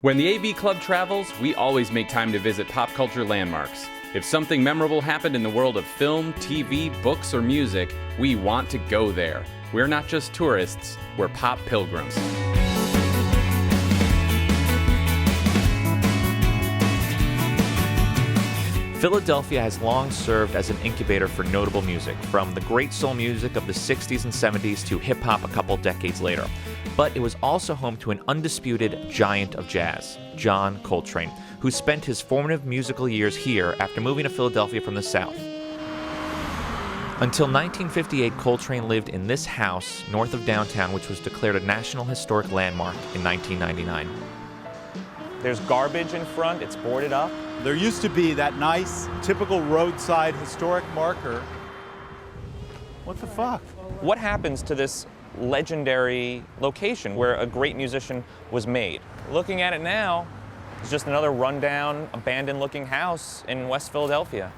When the AV Club travels, we always make time to visit pop culture landmarks. If something memorable happened in the world of film, TV, books, or music, we want to go there. We're not just tourists, we're pop pilgrims. Philadelphia has long served as an incubator for notable music, from the great soul music of the 60s and 70s to hip-hop a couple decades later. But it was also home to an undisputed giant of jazz, John Coltrane, who spent his formative musical years here after moving to Philadelphia from the South. Until 1958, Coltrane lived in this house north of downtown, which was declared a National Historic Landmark in 1999. There's garbage in front, it's boarded up. There used to be that nice, typical roadside historic marker. What the fuck? What happens to this legendary location where a great musician was made? Looking at it now, it's just another rundown, abandoned-looking house in West Philadelphia.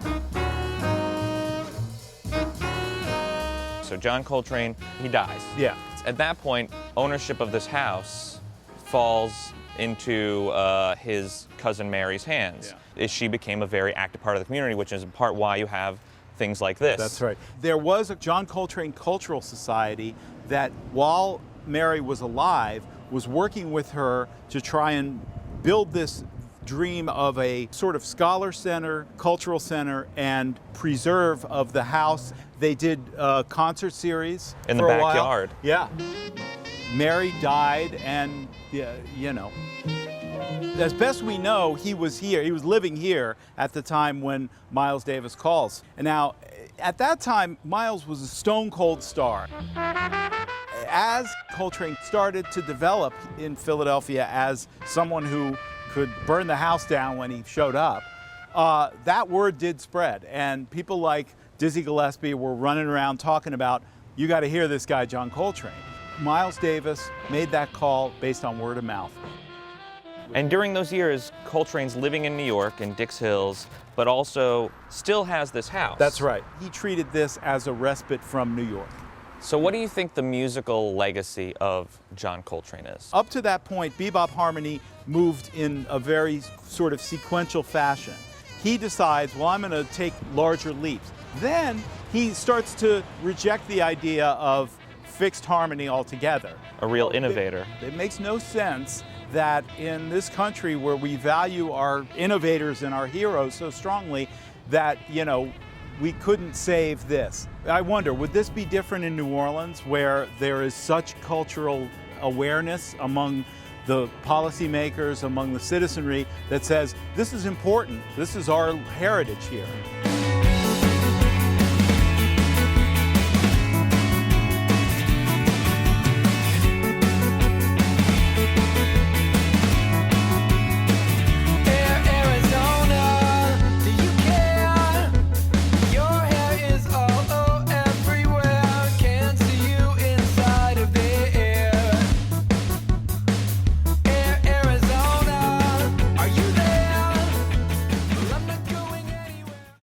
So John Coltrane, he dies. Yeah. At that point, ownership of this house falls into his cousin Mary's hands. Yeah. She became a very active part of the community, which is in part why you have things like this. That's right. There was a John Coltrane Cultural Society that, while Mary was alive, was working with her to try and build this dream of a sort of scholar center, cultural center, and preserve of the house. They did a concert series in the backyard. Yeah. Mary died, and you know, as best we know, he was here. He was living here at the time when Miles Davis calls. And now, at that time, Miles was a stone cold star. As Coltrane started to develop in Philadelphia as someone who could burn the house down when he showed up, that word did spread. And people like Dizzy Gillespie were running around talking about, you got to hear this guy, John Coltrane. Miles Davis made that call based on word of mouth. And during those years, Coltrane's living in New York, in Dix Hills, but also still has this house. That's right. He treated this as a respite from New York. So what do you think the musical legacy of John Coltrane is? Up to that point, bebop harmony moved in a very sort of sequential fashion. He decides, well, I'm going to take larger leaps. Then he starts to reject the idea of fixed harmony altogether. A real innovator. It makes no sense that in this country where we value our innovators and our heroes so strongly that, you know, we couldn't save this. I wonder, would this be different in New Orleans where there is such cultural awareness among the policymakers, among the citizenry that says, this is important, this is our heritage here.